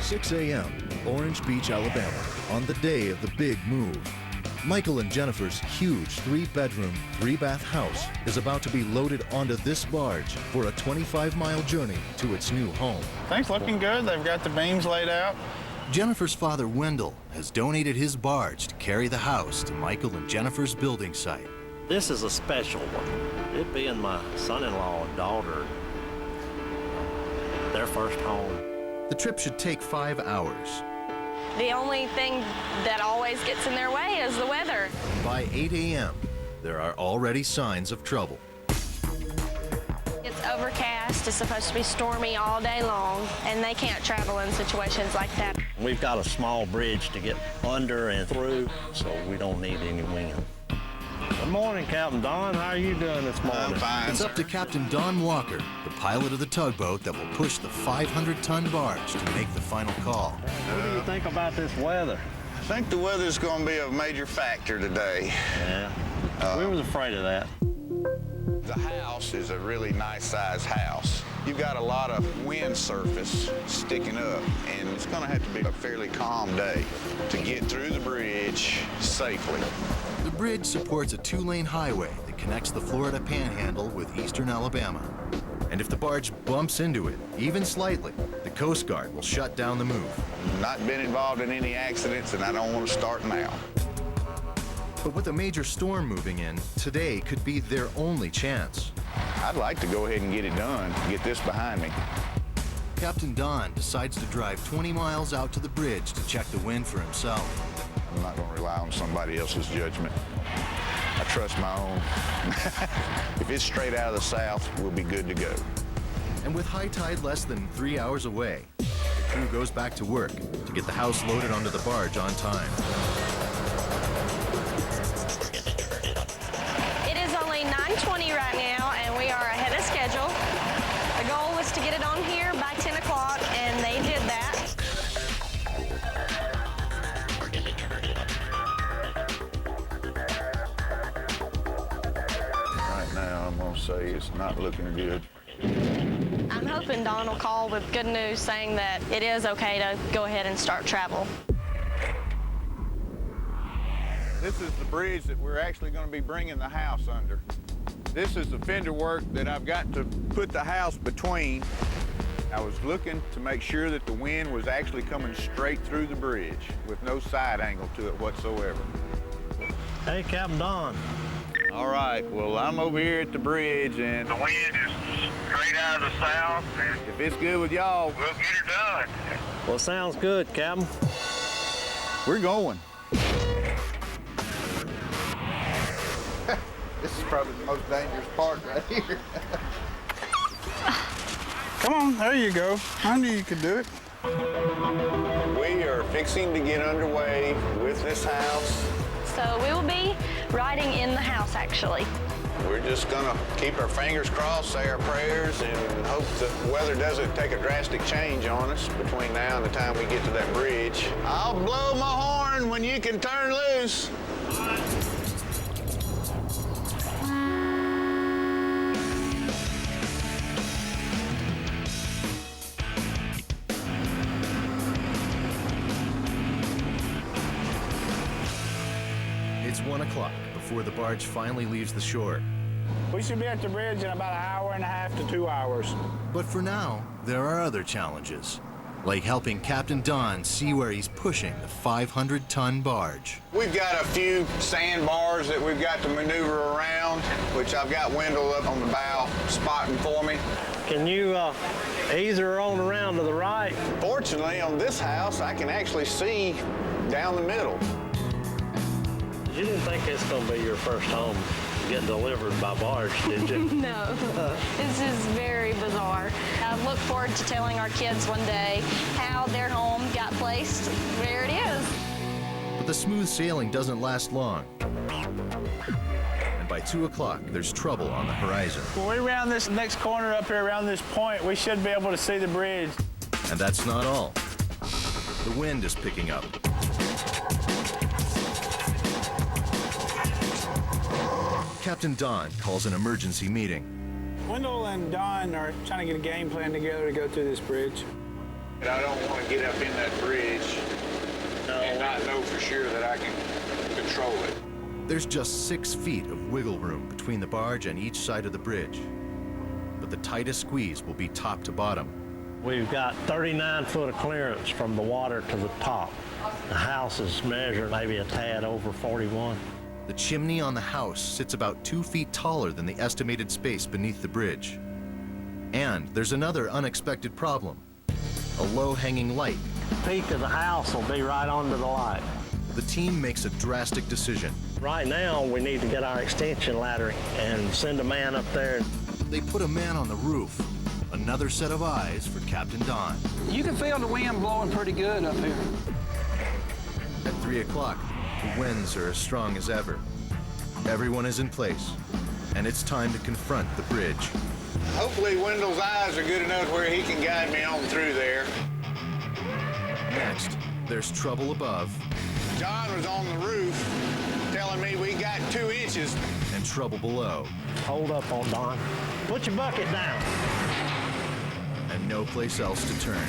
6 a.m., Orange Beach, Alabama, on the day of the big move. Michael and Jennifer's huge 3-bedroom, 3-bath house is about to be loaded onto this barge for a 25-mile journey to its new home. Things looking good. They've got the beams laid out. Jennifer's father, Wendell, has donated his barge to carry the house to Michael and Jennifer's building site. This is a special one. It being my son-in-law and daughter, their first home. The trip should take 5 hours. The only thing that always gets in their way is the weather. By 8 a.m., there are already signs of trouble. It's overcast, it's supposed to be stormy all day long, and they can't travel in situations like that. We've got a small bridge to get under and through, so we don't need any wind. Good morning, Captain Don. How are you doing this morning? I'm fine, It's up to Captain Don Walker, the pilot of the tugboat that will push the 500-ton barge to make the final call. What do you think about this weather? I think the weather's going to be a major factor today. Yeah, we was afraid of that. The house is a really nice-sized house. You've got a lot of wind surface sticking up, and it's going to have to be a fairly calm day to get through the bridge safely. The bridge supports a 2-lane highway that connects the Florida Panhandle with eastern Alabama. And if the barge bumps into it, even slightly, the Coast Guard will shut down the move. Not been involved in any accidents, and I don't want to start now. But with a major storm moving in, today could be their only chance. I'd like to go ahead and get it done, get this behind me. Captain Don decides to drive 20 miles out to the bridge to check the wind for himself. I'm not going to rely on somebody else's judgment. I trust my own. If it's straight out of the south, we'll be good to go. And with high tide less than 3 hours away, the crew goes back to work to get the house loaded onto the barge on time. It is only 9:20 right now, and we are ahead of schedule. The goal was to get it on here by 10 o'clock, and they did that. Right now, I'm going to say it's not looking good. I'm hoping Don will call with good news saying that it is okay to go ahead and start travel. This is the bridge that we're actually going to be bringing the house under. This is the fender work that I've got to put the house between. I was looking to make sure that the wind was actually coming straight through the bridge with no side angle to it whatsoever. Hey, Captain Don. All right, well, I'm over here at the bridge, and The wind is straight out of the south, and if it's good with y'all, we'll get it done. Well, sounds good, Captain. we're going. This is probably the most dangerous part right here. Come on, there you go. I knew you could do it. We are fixing to get underway with this house. So we will be riding in the house, actually. We're just gonna keep our fingers crossed, say our prayers, and hope the weather doesn't take a drastic change on us between now and the time we get to that bridge. I'll blow my horn when you can turn loose. It's 1 o'clock before the barge finally leaves the shore. We should be at the bridge in about an hour and a half to 2 hours. But for now, there are other challenges, like helping Captain Don see where he's pushing the 500-ton barge. We've got a few sandbars that we've got to maneuver around, which I've got Wendell up on the bow spotting for me. Can you ease her on around to the right? Fortunately, on this house, I can actually see down the middle. You didn't think it's going to be your first home getting delivered by barge, did you? No, this is very bizarre. I look forward to telling our kids one day how their home got placed where it is. But the smooth sailing doesn't last long. And by 2 o'clock, there's trouble on the horizon. When we round this next corner up here around this point, we should be able to see the bridge. And that's not all. The wind is picking up. Captain Don calls an emergency meeting. Wendell and Don are trying to get a game plan together to go through this bridge. I don't want to get up in that bridge and not know for sure that I can control it. There's just 6 feet of wiggle room between the barge and each side of the bridge. But the tightest squeeze will be top to bottom. We've got 39 foot of clearance from the water to the top. The house is measured maybe a tad over 41. The chimney on the house sits about 2 feet taller than the estimated space beneath the bridge. And there's another unexpected problem. A low-hanging light. Peak of the house will be right under the light. The team makes a drastic decision. Right now, we need to get our extension ladder and send a man up there. They put a man on the roof. Another set of eyes for Captain Don. You can feel the wind blowing pretty good up here. At 3 o'clock, the winds are as strong as ever. Everyone is in place, and it's time to confront the bridge. Hopefully Wendell's eyes are good enough where he can guide me on through there. Next, there's trouble above. John was on the roof telling me we got 2 inches. And trouble below. Hold up on Don. Put your bucket down. And no place else to turn.